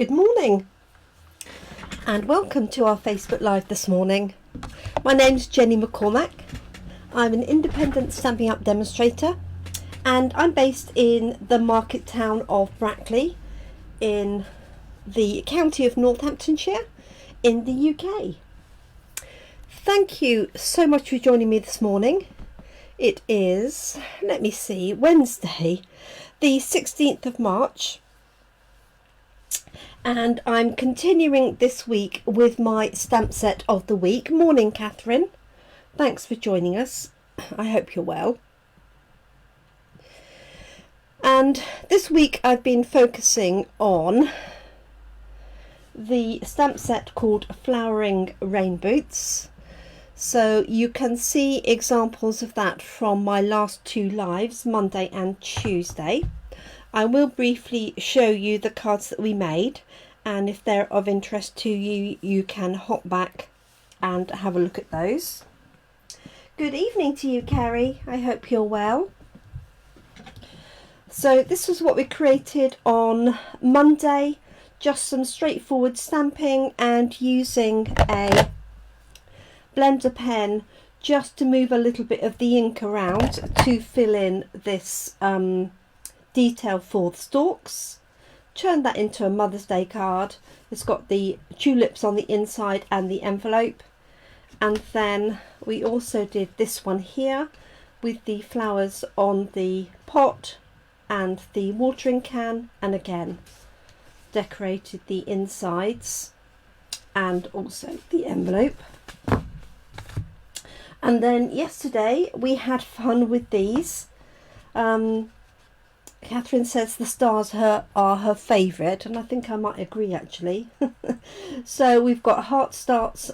Good morning and welcome to our Facebook Live this morning. My name's Jenny McCormack. I'm an independent Stampin' Up demonstrator and I'm based in the market town of Brackley in the county of Northamptonshire in the UK. Thank you so much for joining me this morning. It is, let me see, Wednesday the 16th of March. And I'm continuing this week with my stamp set of the week. Morning, Catherine. Thanks for joining us. I hope you're well. And this week I've been focusing on the stamp set called Flowering Rain Boots. So you can see examples of that from my last two lives, Monday and Tuesday. I will briefly show you the cards that we made, and if they're of interest to you, you can hop back and have a look at those. Good evening to you, Carrie. I hope you're well. So this is what we created on Monday, just some straightforward stamping and using a blender pen just to move a little bit of the ink around to fill in this detail for the stalks. Turn that into a Mother's Day card. It's got the tulips on the inside and the envelope, and then we also did this one here with the flowers on the pot and the watering can, and again decorated the insides and also the envelope. And then yesterday we had fun with these. Catherine says the stars are her favourite, and I think I might agree actually. So we've got heart stars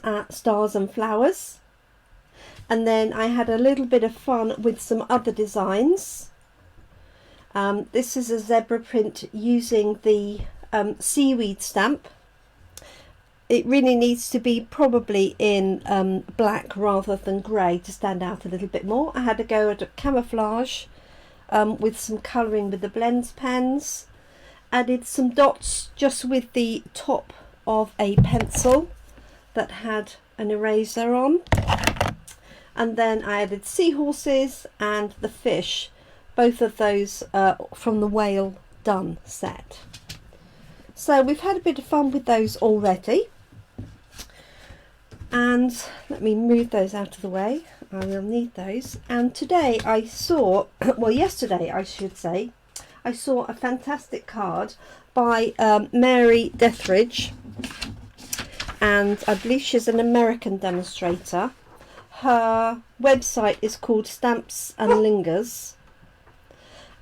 and flowers, and then I had a little bit of fun with some other designs. This is a zebra print using the seaweed stamp. It really needs to be probably in black rather than grey to stand out a little bit more. I had to go at a camouflage with some colouring with the blends pens, added some dots just with the top of a pencil that had an eraser on, and then I added seahorses and the fish, both of those from the Whale Done set. So we've had a bit of fun with those already, and let me move those out of the way. I will need those. And today I saw, well yesterday I should say, I saw a fantastic card by Mary Deatherage, and I believe she's an American demonstrator. Her website is called Stamps-N-Lingers,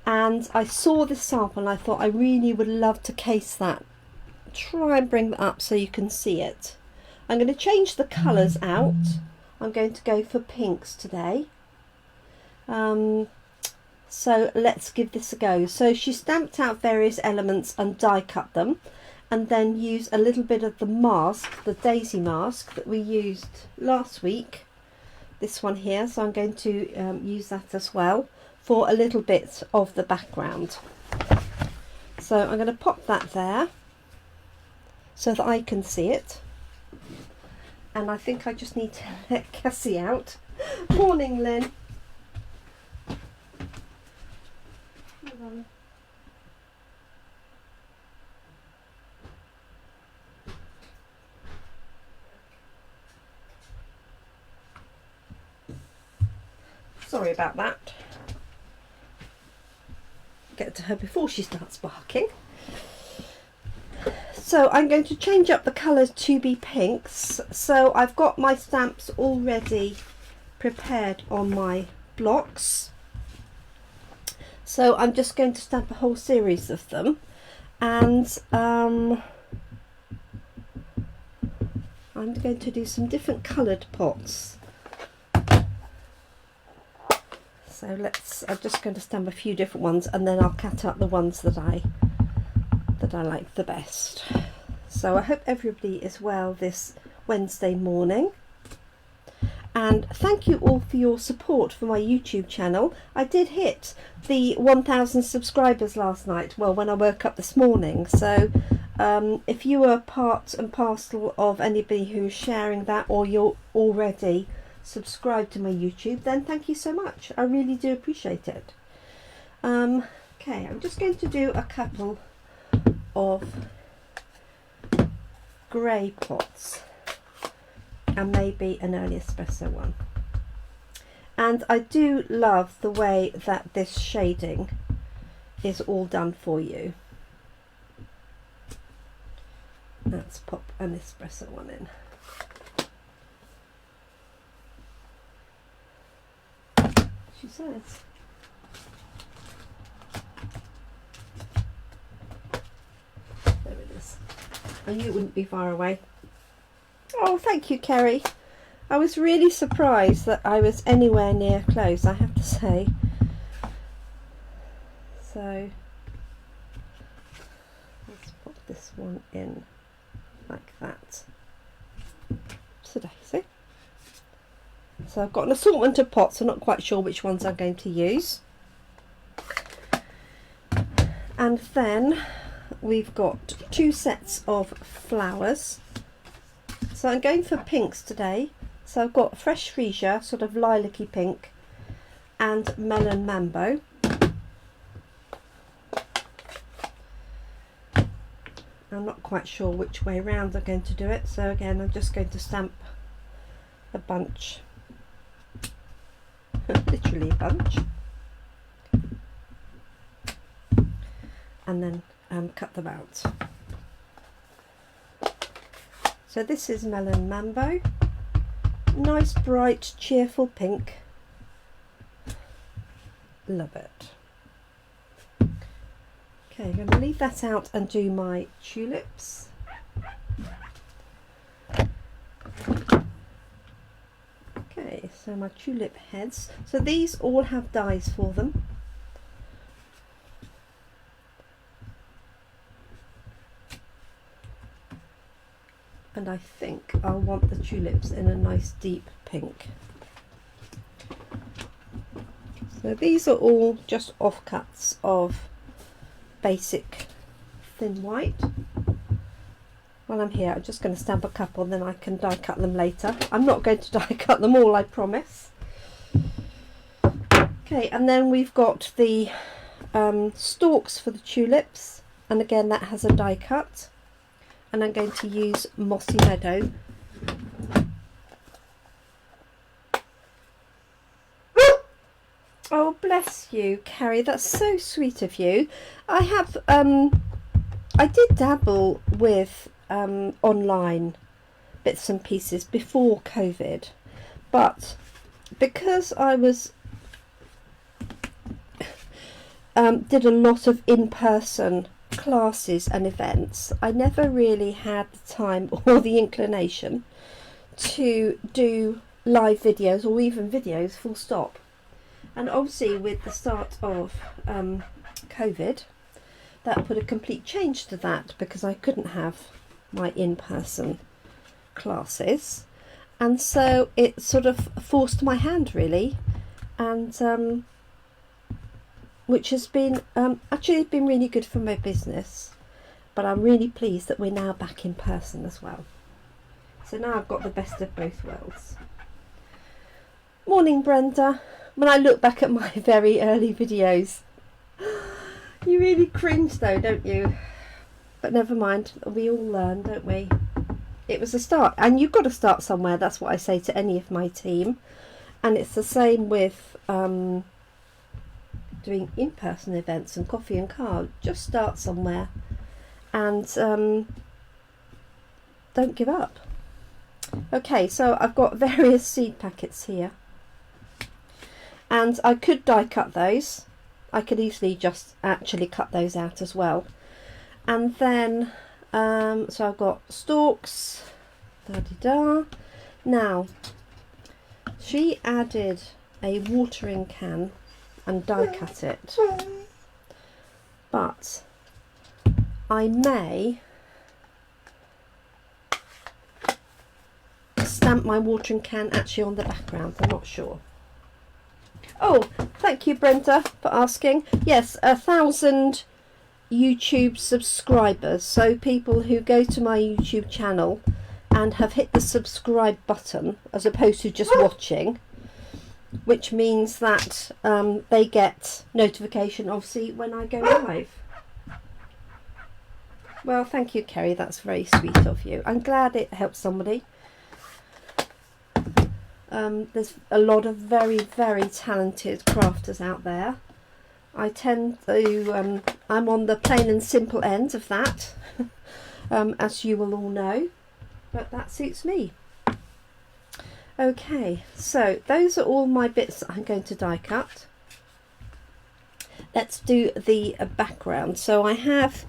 and I saw this sample and I thought I really would love to case that. Try and bring that up so you can see it. I'm going to change the colours out. I'm going to go for pinks today. So let's give this a go. So she stamped out various elements and die cut them, and then used a little bit of the mask, the daisy mask that we used last week. This one here, so I'm going to use that as well for a little bit of the background. So I'm going to pop that there so that I can see it. And I think I just need to let Cassie out. Morning, Lynn. Hold on. Sorry about that. Get to her before she starts barking. So I'm going to change up the colours to be pinks. So I've got my stamps already prepared on my blocks. So I'm just going to stamp a whole series of them. And I'm going to do some different coloured pots. So I'm just going to stamp a few different ones, and then I'll cut out the ones that I like the best. So I hope everybody is well this Wednesday morning, and thank you all for your support for my YouTube channel. I did hit the 1,000 subscribers last night, well, when I woke up this morning, so if you are part and parcel of anybody who's sharing that, or you're already subscribed to my YouTube, then thank you so much. I really do appreciate it. Okay, I'm just going to do a couple of grey pots and maybe an early espresso one. And I do love the way that this shading is all done for you. Let's pop an espresso one in. She says. There it is. I knew it wouldn't be far away. Oh, thank you, Kerry. I was really surprised that I was anywhere near close, I have to say. So let's put this one in like that. Today, see? So I've got an assortment of pots. I'm not quite sure which ones I'm going to use. And then we've got 2 sets of flowers. So I'm going for pinks today. So I've got fresh freesia, sort of lilac-y pink, and Melon Mambo. I'm not quite sure which way round I'm going to do it, so again I'm just going to stamp a bunch, literally a bunch, and then cut them out. So this is Melon Mambo, nice bright cheerful pink, love it. Okay, I'm going to leave that out and do my tulips. Okay, so my tulip heads. So these all have dies for them. And I think I'll want the tulips in a nice deep pink. So these are all just offcuts of basic thin white. While I'm here, I'm just going to stamp a couple, then I can die cut them later. I'm not going to die cut them all, I promise. Okay, and then we've got the stalks for the tulips, and again that has a die cut, and I'm going to use Mossy Meadow. Oh, bless you, Carrie. That's so sweet of you. I have, I did dabble with online bits and pieces before COVID, but because I was did a lot of in-person classes and events, I never really had the time or the inclination to do live videos or even videos full stop. And obviously with the start of COVID, that put a complete change to that, because I couldn't have my in-person classes, and so it sort of forced my hand really, and which has been actually been really good for my business. But I'm really pleased that we're now back in person as well. So now I've got the best of both worlds. Morning, Brenda. When I look back at my very early videos, you really cringe though, don't you? But never mind, we all learn, don't we? It was a start, and you've got to start somewhere. That's what I say to any of my team, and it's the same with doing in-person events and coffee and card. Just start somewhere, and don't give up. Okay, so I've got various seed packets here, and I could die cut those. I could easily just actually cut those out as well. And then so I've got stalks, da-de-da. Now she added a watering can and die cut it, but I may stamp my watering can actually on the background. I'm not sure. Oh, thank you, Brenda, for asking. Yes, 1,000 YouTube subscribers, so people who go to my YouTube channel and have hit the subscribe button as opposed to just watching, which means that they get notification obviously when I go live. Well, thank you, Kerry, that's very sweet of you. I'm glad it helps somebody. There's a lot of very, very talented crafters out there. I tend to, I'm on the plain and simple end of that, as you will all know, but that suits me. Okay, so those are all my bits that I'm going to die cut. Let's do the background. So I have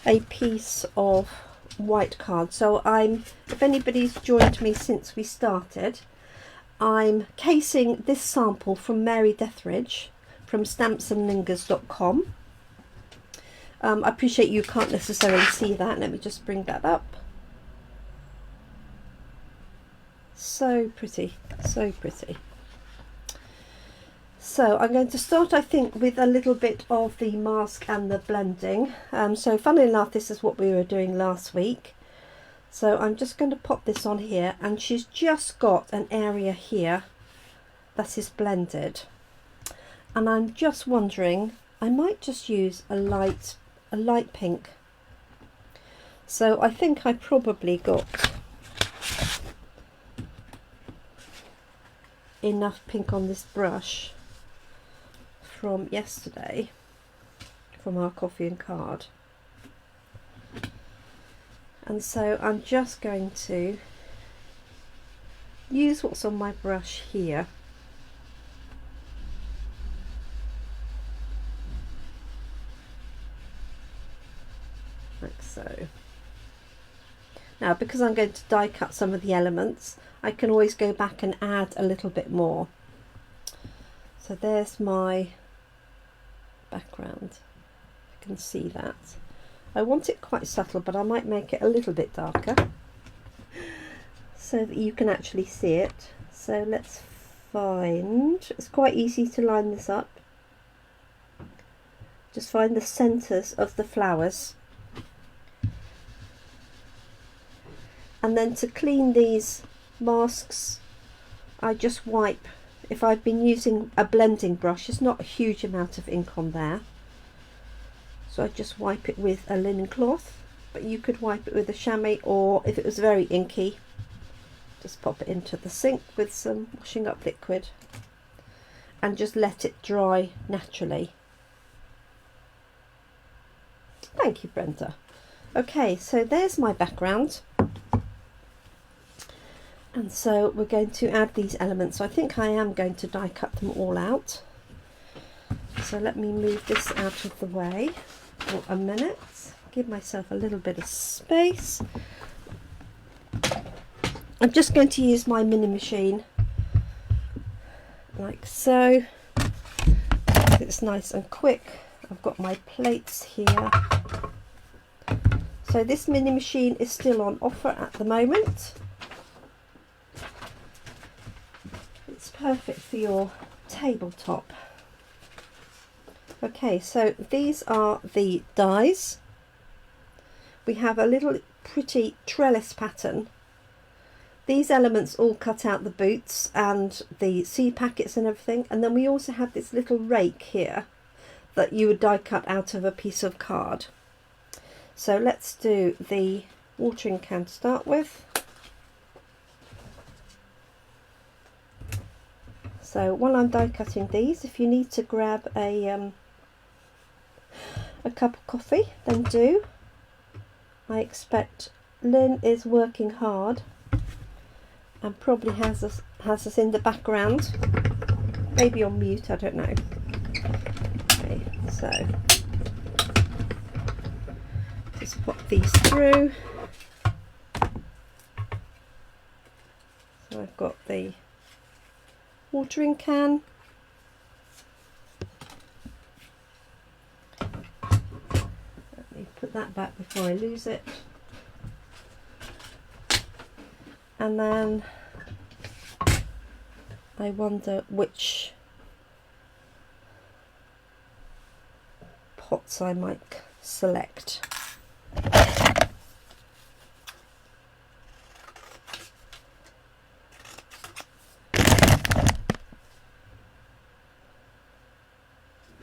a piece of white card. So if anybody's joined me since we started, I'm casing this sample from Mary Deatherage from stampinup.com. I appreciate you can't necessarily see that. Let me just bring that up. So pretty, so pretty. So I'm going to start, I think, with a little bit of the mask and the blending. So funnily enough, this is what we were doing last week. So I'm just going to pop this on here, and she's just got an area here that is blended. And I'm just wondering, I might just use a light pink. So I think I probably got enough pink on this brush from yesterday, from our coffee and card. And so I'm just going to use what's on my brush here. Like so. Now, because I'm going to die cut some of the elements, I can always go back and add a little bit more. So there's my background. You can see that. I want it quite subtle, but I might make it a little bit darker so that you can actually see it. So let's find, it's quite easy to line this up. Just find the centres of the flowers. And then to clean these masks, I just wipe. If I've been using a blending brush, there's not a huge amount of ink on there. So I just wipe it with a linen cloth, but you could wipe it with a chamois, or if it was very inky, just pop it into the sink with some washing up liquid and just let it dry naturally. Thank you, Brenda. Okay, so there's my background. And so we're going to add these elements. So I think I am going to die cut them all out. So let me move this out of the way for a minute. Give myself a little bit of space. I'm just going to use my mini machine like so. It's nice and quick. I've got my plates here. So this mini machine is still on offer at the moment. It's perfect for your tabletop. Okay, so these are the dies. We have a little pretty trellis pattern. These elements all cut out the boots and the seed packets and everything, and then we also have this little rake here that you would die cut out of a piece of card. So let's do the watering can to start with. So while I'm die cutting these, if you need to grab a cup of coffee, then do. I expect Lynn is working hard and probably has us in the background, maybe on mute, I don't know. Okay, so just pop these through. So I've got the watering can. Let me put that back before I lose it. And then I wonder which pots I might select.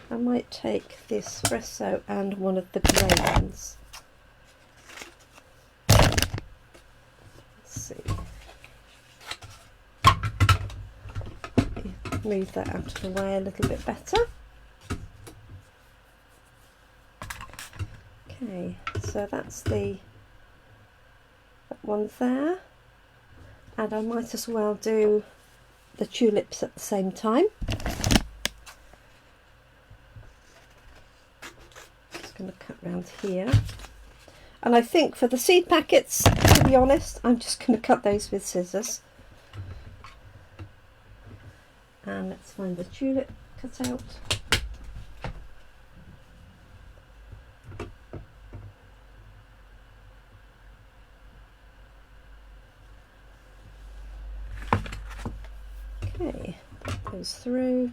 I might take the espresso and one of the grey ones. Let's see. Move that out of the way a little bit better. Okay, so that's that one there, and I might as well do the tulips at the same time. Just going to cut round here, and I think for the seed packets, to be honest, I'm just going to cut those with scissors. And let's find the tulip cut out. Okay, that goes through.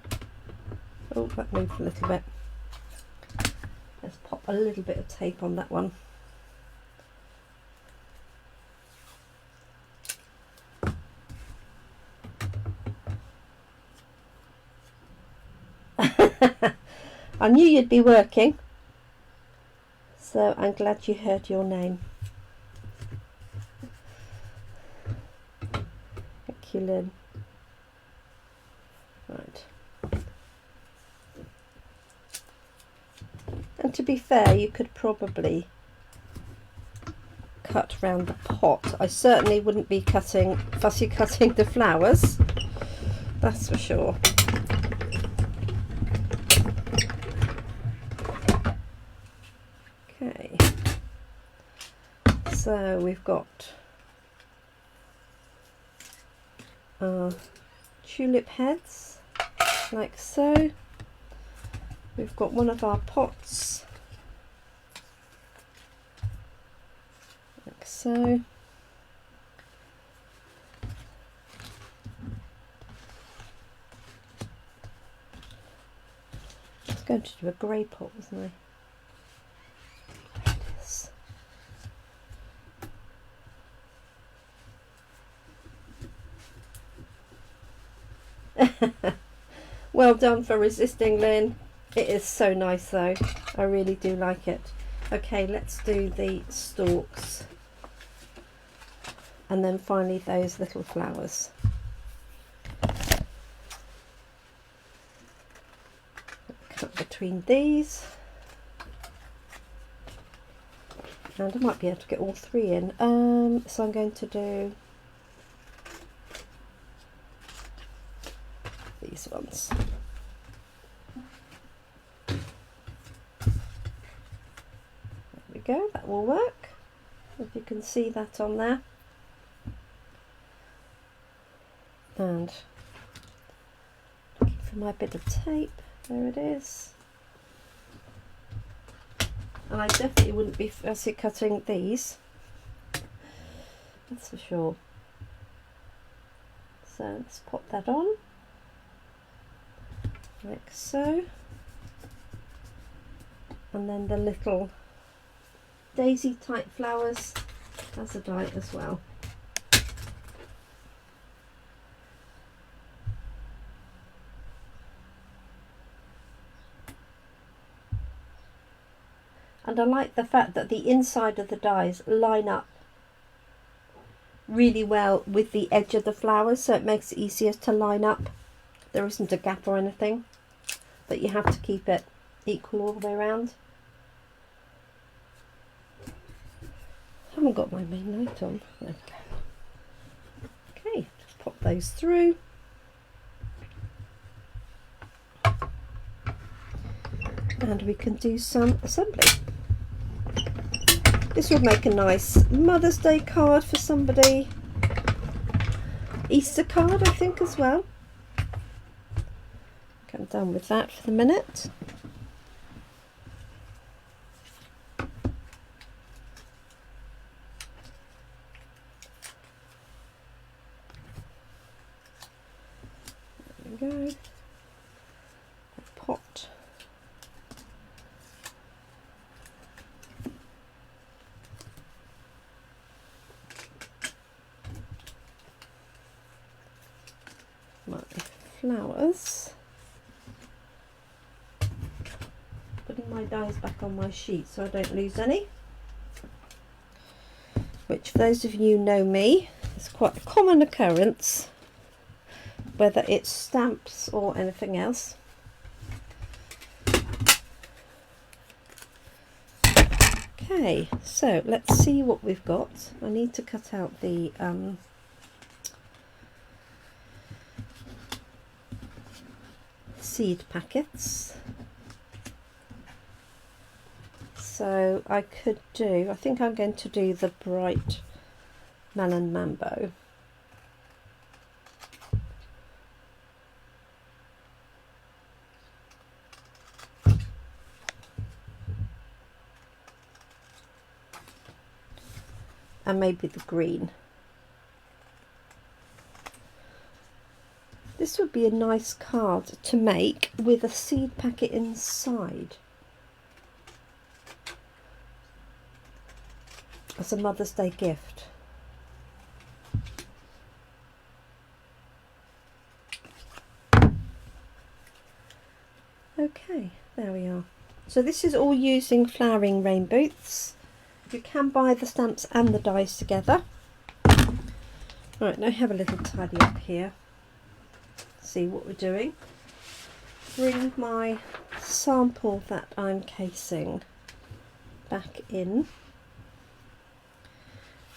Oh, that moved a little bit. Let's pop a little bit of tape on that one. I knew you'd be working, so I'm glad you heard your name. Thank you, Lynn. Right. And to be fair, you could probably cut round the pot. I certainly wouldn't be fussy cutting the flowers, that's for sure. Okay, so we've got our tulip heads like so. We've got one of our pots like so. I was going to do a grey pot, wasn't I? Well done for resisting, Lynn. It is so nice though. I really do like it. Okay, let's do the stalks. And then finally those little flowers. Cut between these. And I might be able to get all three in. So I'm going to do these ones. There we go, that will work. If you can see that on there. And looking for my bit of tape, there it is. And I definitely wouldn't be fussy cutting these, that's for sure. So let's pop that on, like so. And then the little daisy type flowers as a die as well. And I like the fact that the inside of the dies line up really well with the edge of the flowers, so it makes it easier to line up. There isn't a gap or anything, but you have to keep it equal all the way around. I haven't got my main light on. There we go. Okay, just pop those through. And we can do some assembly. This would make a nice Mother's Day card for somebody. Easter card, I think, as well. Okay, I'm done with that for the minute. There we go. A pot. flowers. Putting my dies back on my sheet so I don't lose any. Which, for those of you who know me, is quite a common occurrence, whether it's stamps or anything else. Okay, so let's see what we've got. I need to cut out the seed packets. So I could do, I think I'm going to do the bright Melon Mambo. And maybe the green. This would be a nice card to make with a seed packet inside as a Mother's Day gift. Okay, there we are. So this is all using flowering rain booths. You can buy the stamps and the dies together. Right, now have a little tidy up here. See what we're doing. Bring my sample that I'm casing back in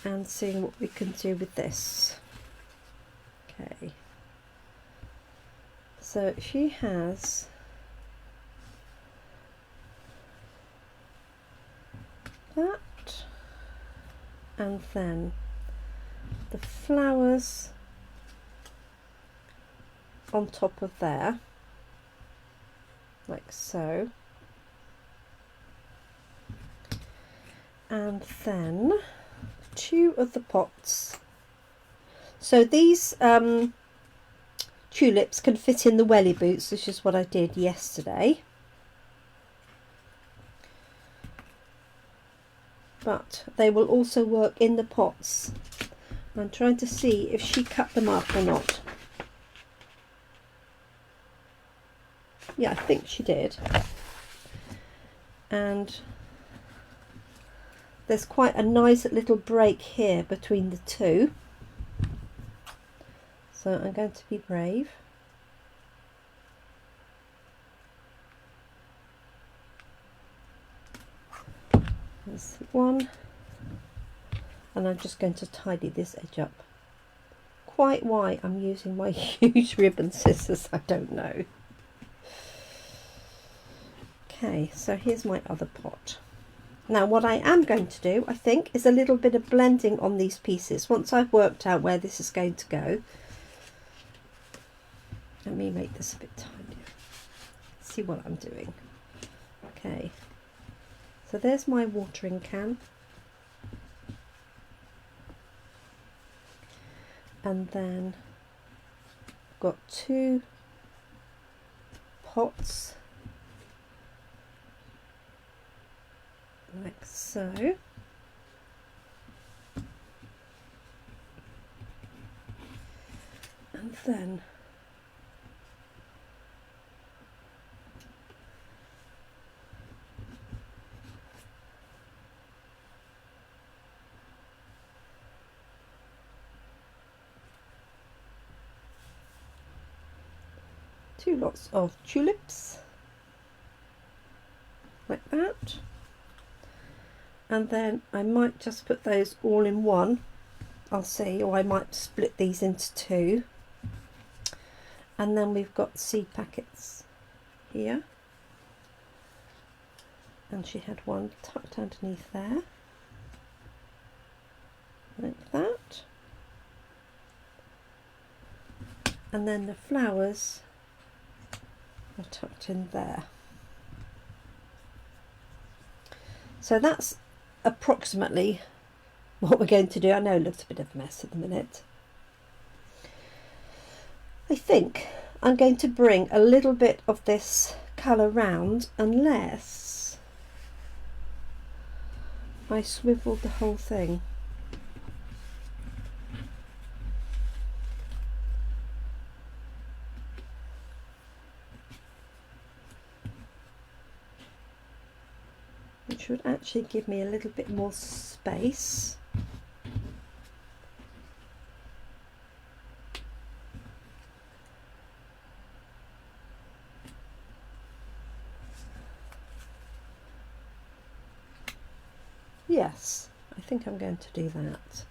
and seeing what we can do with this. Okay. So she has that. And then the flowers on top of there, like so, and then 2 of the pots. So these tulips can fit in the welly boots, which is what I did yesterday. But they will also work in the pots. I'm trying to see if she cut them up or not. Yeah, I think she did. And there's quite a nice little break here between the two. So I'm going to be brave. There's one, and I'm just going to tidy this edge up. Quite why I'm using my huge ribbon scissors, I don't know. Okay, so here's my other pot. Now what I am going to do, I think, is a little bit of blending on these pieces. Once I've worked out where this is going to go, let me make this a bit tidier. See what I'm doing. Okay. So there's my watering can, and then I've got 2 pots like so, and then two lots of tulips like that, and then I might just put those all in one, I'll see, or I might split these into 2, and then we've got seed packets here, and she had one tucked underneath there like that, and then the flowers are tucked in there. So that's approximately what we're going to do. I know it looks a bit of a mess at the minute. I think I'm going to bring a little bit of this colour round, unless I swiveled the whole thing. which would actually give me a little bit more space. Yes, I think I'm going to do that.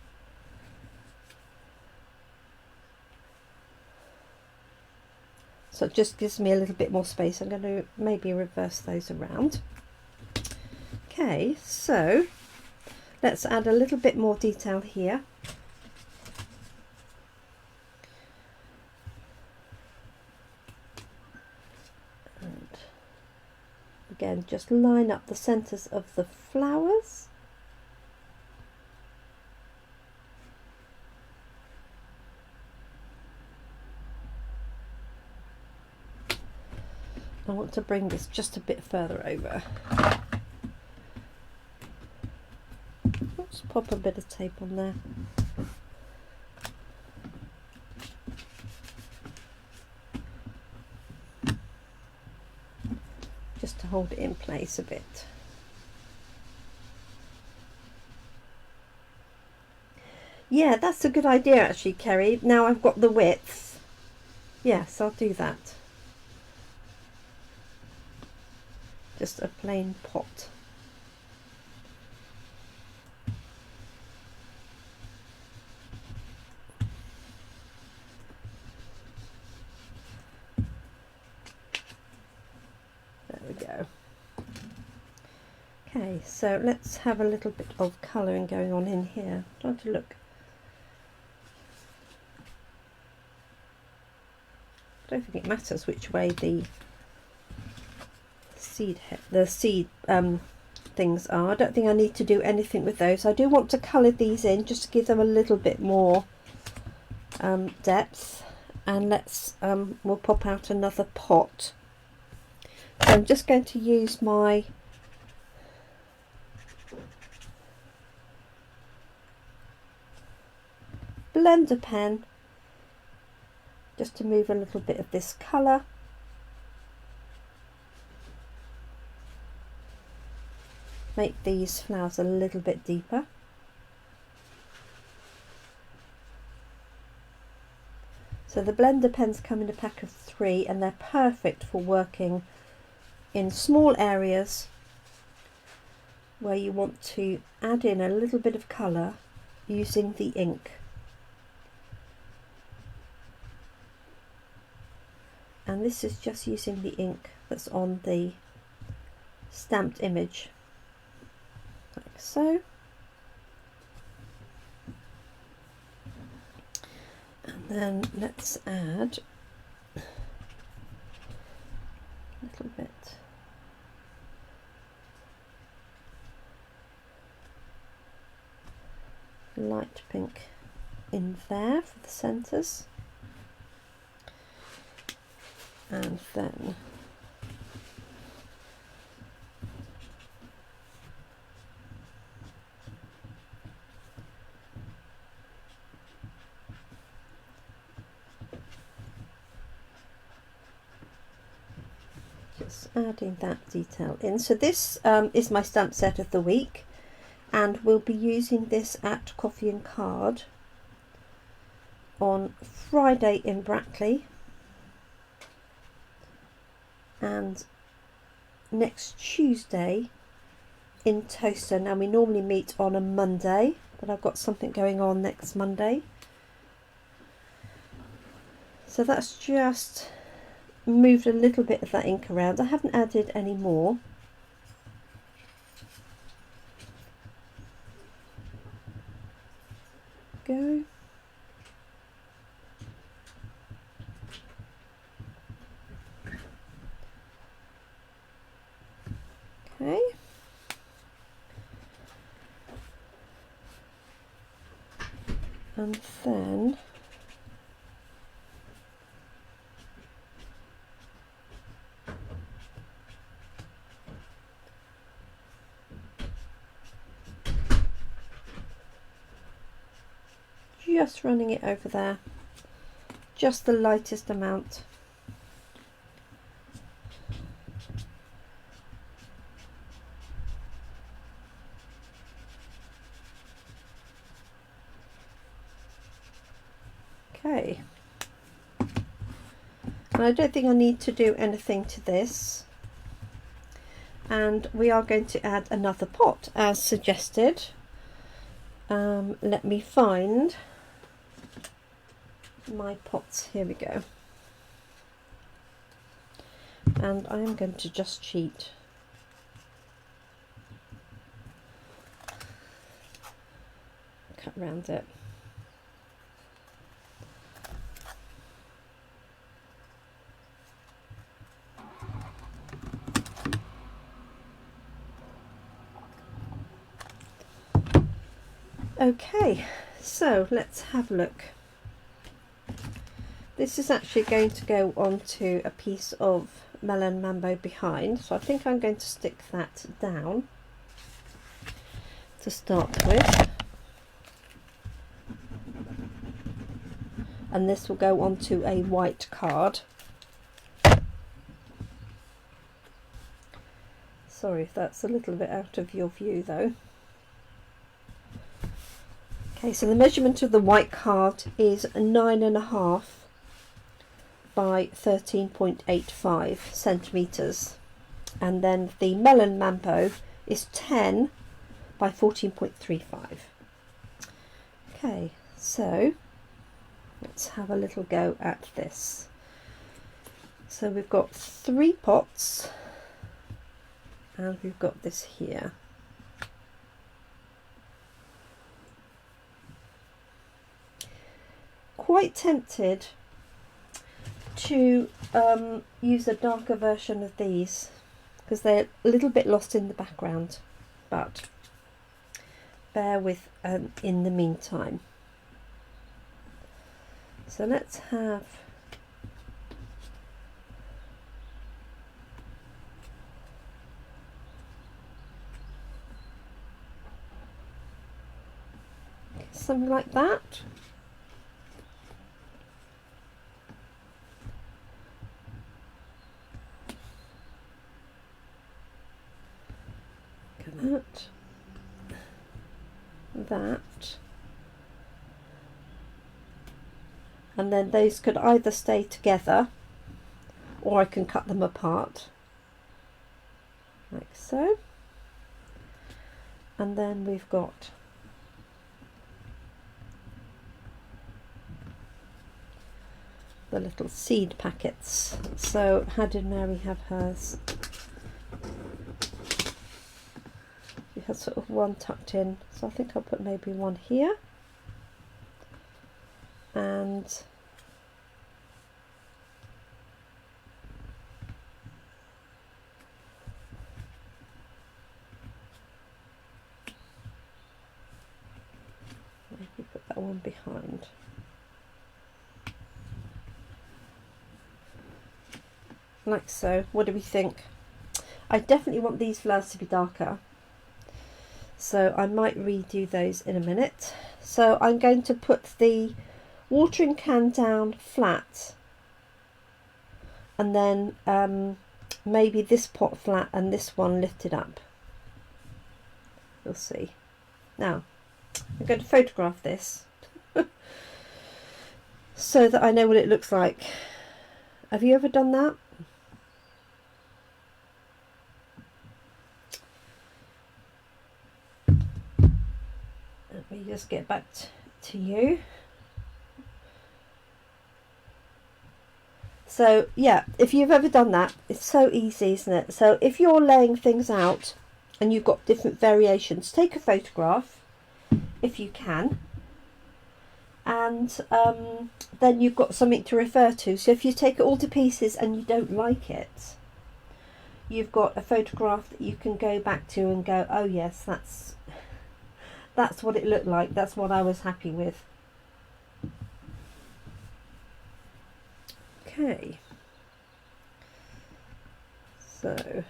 So it just gives me a little bit more space. I'm going to maybe reverse those around. Okay, so let's add a little bit more detail here. And again, just line up the centres of the flowers. I want to bring this just a bit further over. Let's pop a bit of tape on there. Just to hold it in place a bit. Yeah, that's a good idea actually, Kerry. Now I've got the width. Yes, I'll do that. Just a plain pot. There we go. Okay, so let's have a little bit of colouring going on in here. I'm trying to look. I don't think it matters which way the seed things are. I don't think I need to do anything with those. I do want to colour these in just to give them a little bit more depth, and let's we'll pop out another pot. So I'm just going to use my blender pen just to move a little bit of this colour. Make these flowers a little bit deeper. So the blender pens come in a pack of 3 and they're perfect for working in small areas where you want to add in a little bit of colour using the ink. And this is just using the ink that's on the stamped image, like so. And then let's add a little bit light pink in there for the centres. And then just adding that detail in. So this is my stamp set of the week, and we'll be using this at Coffee and Card on Friday in Brackley and next Tuesday in Toaster. Now we normally meet on a Monday, but I've got something going on next Monday, so that's just moved a little bit of that ink around. I haven't added any more. Go. Okay. And then just running it over there, just the lightest amount. Okay. And I don't think I need to do anything to this. And we are going to add another pot as suggested. Let me find my pots. Here we go. And I am going to just cheat. Cut around it. Okay, so let's have a look. This is actually going to go onto a piece of Melon Mambo behind, so I think I'm going to stick that down to start with. And this will go onto a white card. Sorry if that's a little bit out of your view though. Okay, so the measurement of the white card is 9.5 by 13.85 centimetres, and then the Melon Mambo is 10 by 14.35. Okay, so let's have a little go at this. So we've got 3 pots and we've got this here. Quite tempted to use a darker version of these because they're a little bit lost in the background, but bear with in the meantime. So let's have something like that. That, and then those could either stay together or I can cut them apart like so, and then we've got the little seed packets. So how did Mary have hers? She has sort of one tucked in, so I think I'll put maybe one here, and maybe put that one behind. Like so. What do we think? I definitely want these flowers to be darker, so I might redo those in a minute. So I'm going to put the watering can down flat, and then maybe this pot flat and this one lifted up. We'll see. Now I'm going to photograph this so that I know what it looks like. Have you ever done that? Let me just get back to you. So yeah, if you've ever done that, it's so easy, isn't it? So if you're laying things out and you've got different variations, take a photograph if you can, and then you've got something to refer to. So if you take it all to pieces and you don't like it, you've got a photograph that you can go back to and go, oh yes, that's what it looked like, that's what I was happy with. Okay, so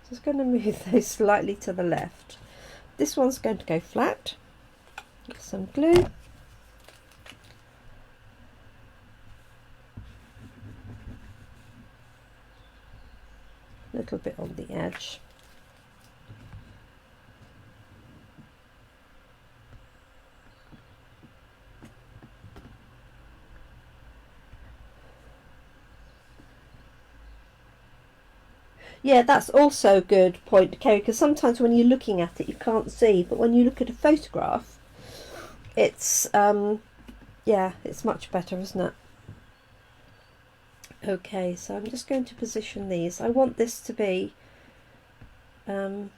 just going to move those slightly to the left. This one's going to go flat. Get some glue. A little bit on the edge. Yeah, that's also a good point to carry, because sometimes when you're looking at it you can't see, but when you look at a photograph it's yeah, it's much better, isn't it? Okay, so I'm just going to position these. I want this to be let's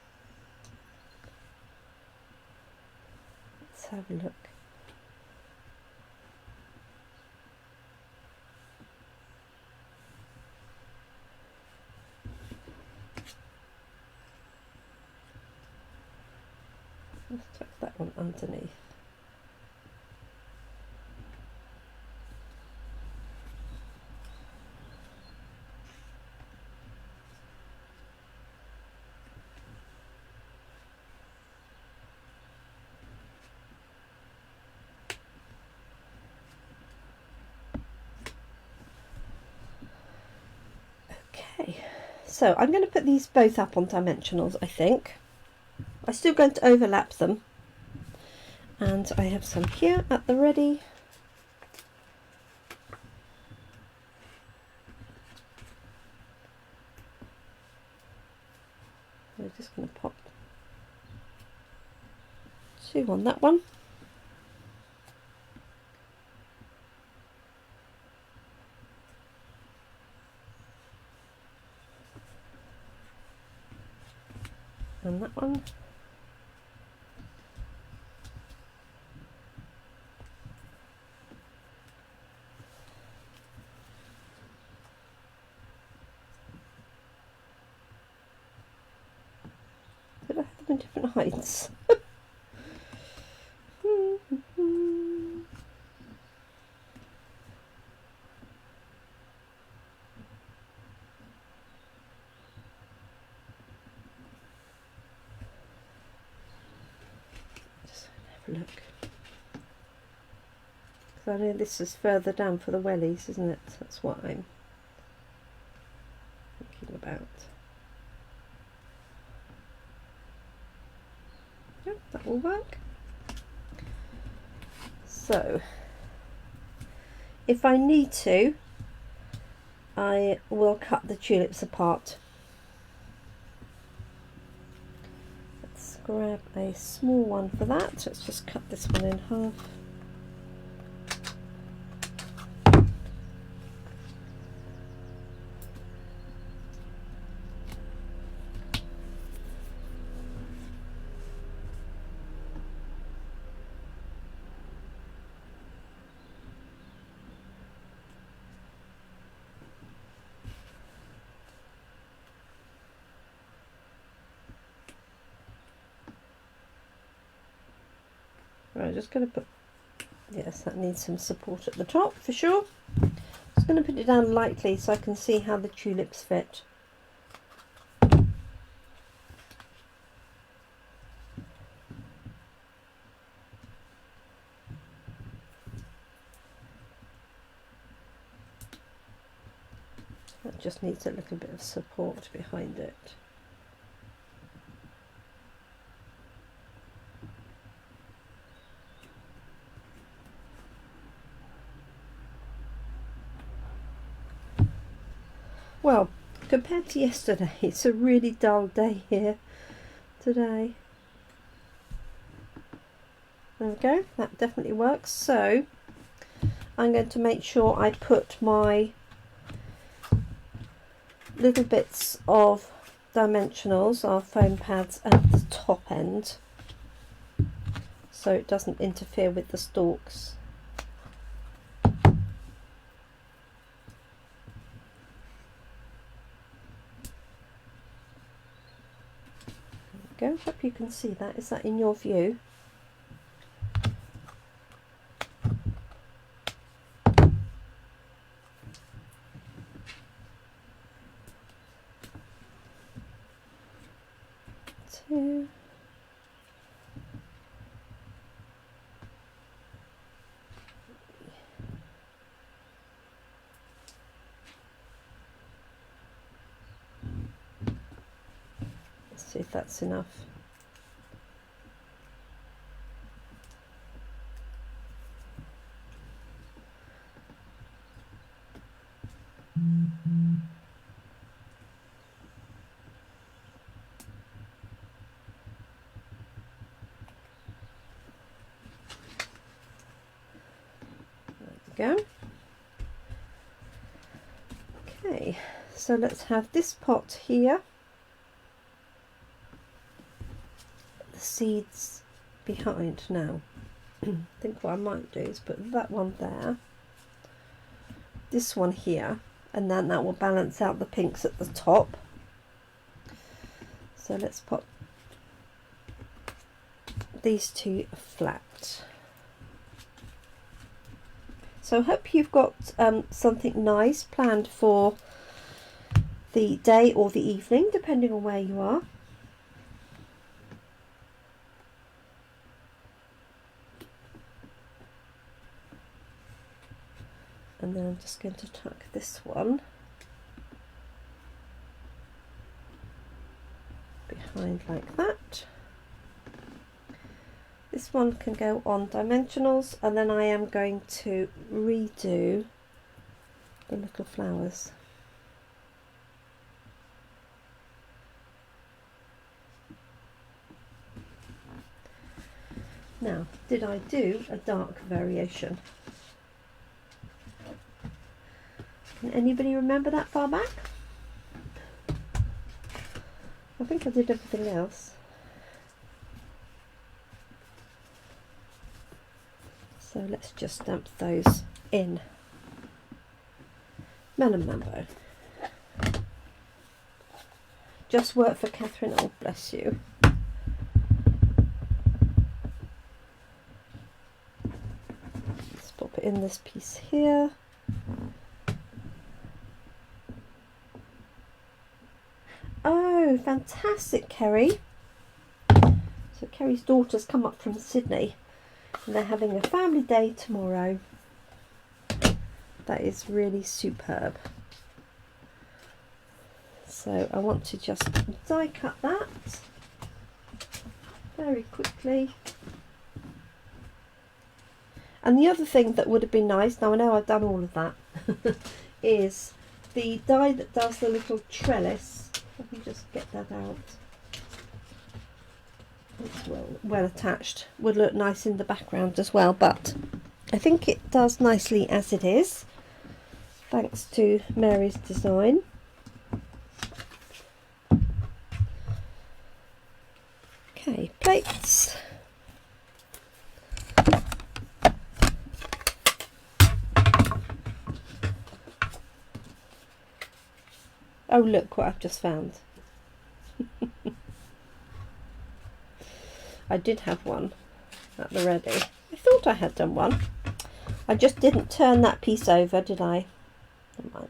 have a look. Let's tuck that one underneath. Okay, so I'm going to put these both up on dimensionals, I think. I'm still going to overlap them, and I have some here at the ready. We're just going to pop two on that one. And that one. Did I have them in different heights? Just have a look. Because I know this is further down for the wellies, isn't it? That's what I'm thinking about. Yeah, that will work. So, if I need to, I will cut the tulips apart. Let's grab a small one for that. Let's just cut this one in half. Right, just going to put, yes, that needs some support at the top for sure. Just going to put it down lightly so I can see how the tulips fit. That just needs a little bit of support behind it. Well, compared to yesterday, it's a really dull day here today. There we go, that definitely works. So I'm going to make sure I put my little bits of dimensionals, our foam pads, at the top end so it doesn't interfere with the stalks. Go. Hope you can see that. Is that in your view? Two. Let's see if that's enough. go. Okay, so let's have this pot here. The seeds behind now. I think what I might do is put that one there, this one here, and then that will balance out the pinks at the top. So let's put these two flat. So I hope you've got something nice planned for the day or the evening, depending on where you are. And then I'm just going to tuck this one behind like that. This one can go on dimensionals, and then I am going to redo the little flowers. Now, did I do a dark variation? Can anybody remember that far back? I think I did everything else. So let's just stamp those in. Melon Mambo. Just work for Catherine, oh bless you. Let's pop it in this piece here. Oh, fantastic, Kerry. So Kerry's daughter's come up from Sydney and they're having a family day tomorrow. That is really superb. So I want to just die cut that very quickly. And the other thing that would have been nice, now I know I've done all of that, is the die that does the little trellis. Let me just get that out. It's well attached. Would look nice in the background as well, but I think it does nicely as it is, thanks to Mary's design. Okay, plates. Oh, look what I've just found. I did have one at the ready. I thought I had done one. I just didn't turn that piece over, did I? Never mind.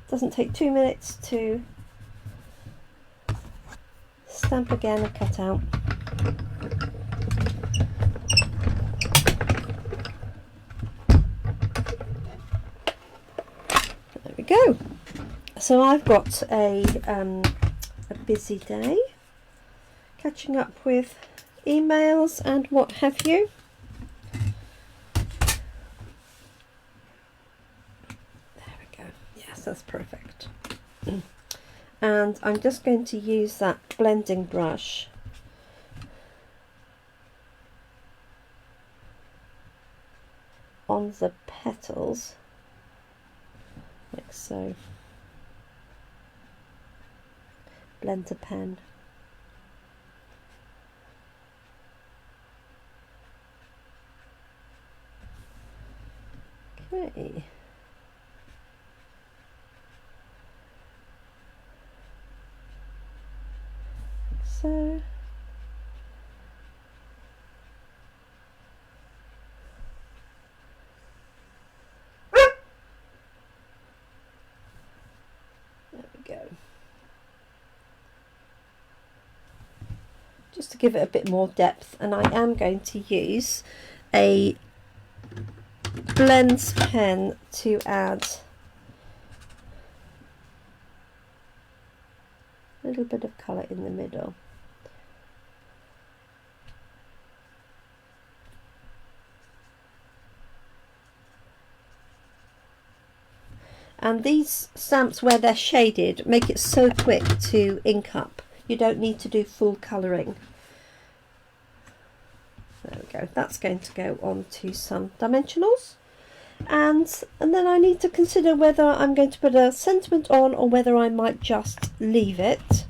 Doesn't take 2 minutes to stamp again and cut out. There we go. So I've got a busy day, catching up with emails and what have you. There we go. Yes, that's perfect. And I'm just going to use that blending brush on the petals, like so. Blend to pen. Okay. So there we go. Just to give it a bit more depth, and I am going to use a blends pen to add a little bit of colour in the middle. And these stamps, where they're shaded, make it so quick to ink up. You don't need to do full colouring. There we go. That's going to go on to some dimensionals. and then I need to consider whether I'm going to put a sentiment on or whether I might just leave it.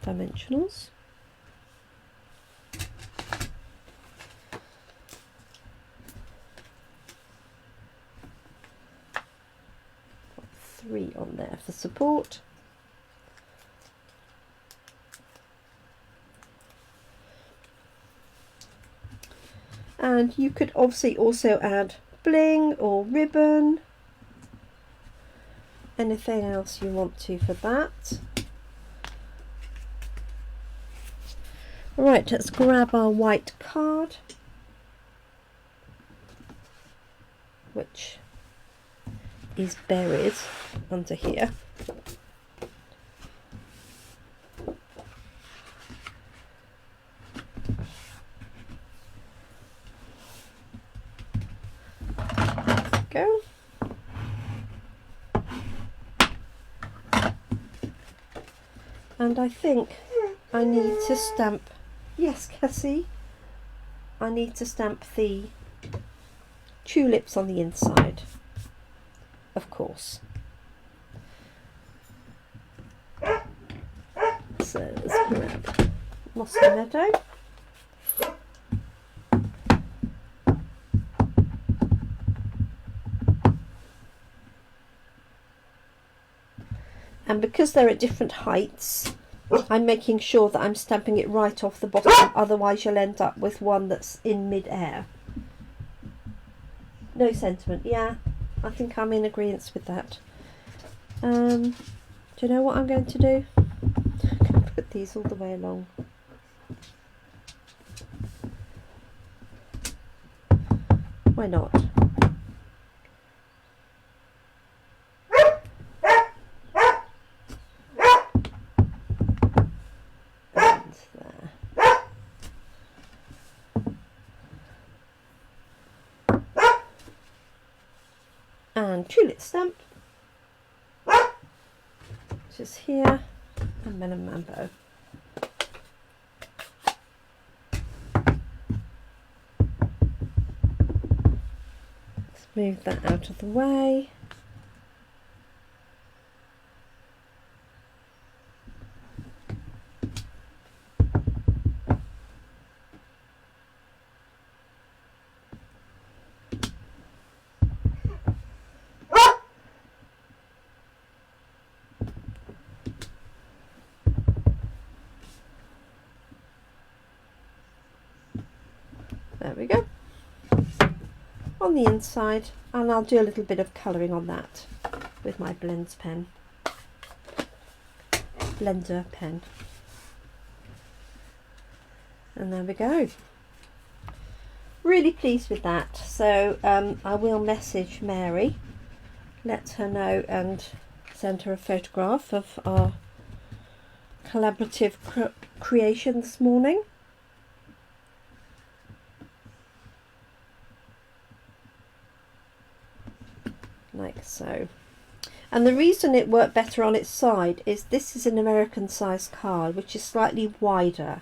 Dimensionals. Got 3 on there for support. And you could obviously also add bling or ribbon, anything else you want to for that. Right, let's grab our white card, which is buried under here. Go. And I think I need to stamp, yes Cassie, I need to stamp the tulips on the inside, of course. So let's grab Mossy Meadow. And because they're at different heights, I'm making sure that I'm stamping it right off the bottom, otherwise you'll end up with one that's in mid-air. No sentiment, yeah, I think I'm in agreement with that. Do you know what I'm going to do? I'm going to put these all the way along. Why not? And tulip stamp, which is here, and Melon Mambo. Let's move that out of the way. There we go, on the inside, and I'll do a little bit of colouring on that with my blender pen. And there we go. Really pleased with that. So I will message Mary, let her know, and send her a photograph of our collaborative creation this morning. Like so. And the reason it worked better on its side is this is an American size card, which is slightly wider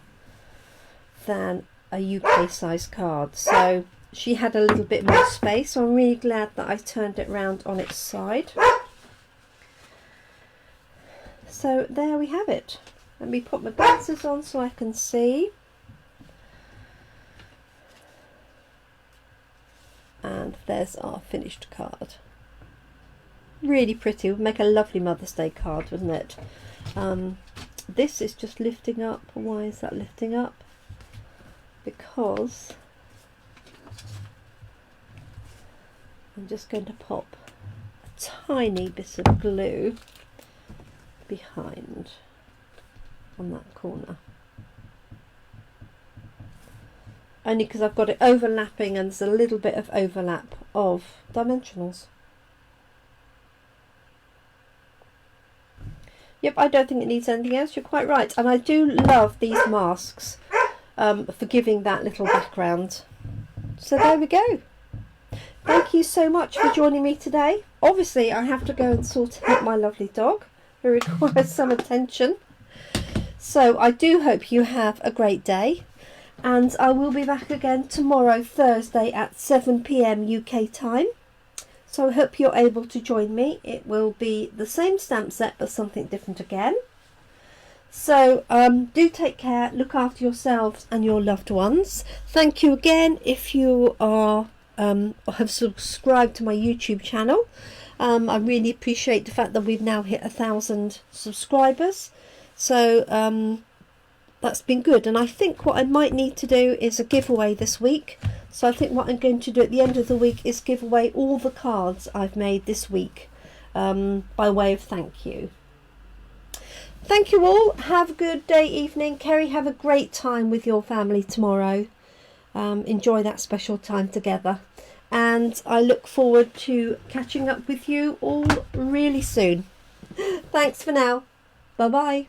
than a UK size card, so she had a little bit more space, so I'm really glad that I turned it round on its side. So there we have it. Let me put my glasses on so I can see. And there's our finished card. Really pretty, would make a lovely Mother's Day card, wouldn't it? This is just lifting up. Why is that lifting up? Because I'm just going to pop a tiny bit of glue behind on that corner. Only because I've got it overlapping and there's a little bit of overlap of dimensionals. Yep, I don't think it needs anything else, you're quite right. And I do love these masks for giving that little background. So there we go. Thank you so much for joining me today. Obviously I have to go and sort out my lovely dog, who requires some attention. So I do hope you have a great day, and I will be back again tomorrow, Thursday at 7 p.m. UK time. So I hope you're able to join me. It will be the same stamp set but something different again. So do take care, look after yourselves and your loved ones. Thank you again if you are have subscribed to my YouTube channel. I really appreciate the fact that we've now hit 1,000 subscribers. So that's been good, and I think what I might need to do is a giveaway this week. So I think what I'm going to do at the end of the week is give away all the cards I've made this week by way of thank you. Thank you all. Have a good day, evening. Kerry, have a great time with your family tomorrow. Enjoy that special time together. And I look forward to catching up with you all really soon. Thanks for now. Bye-bye.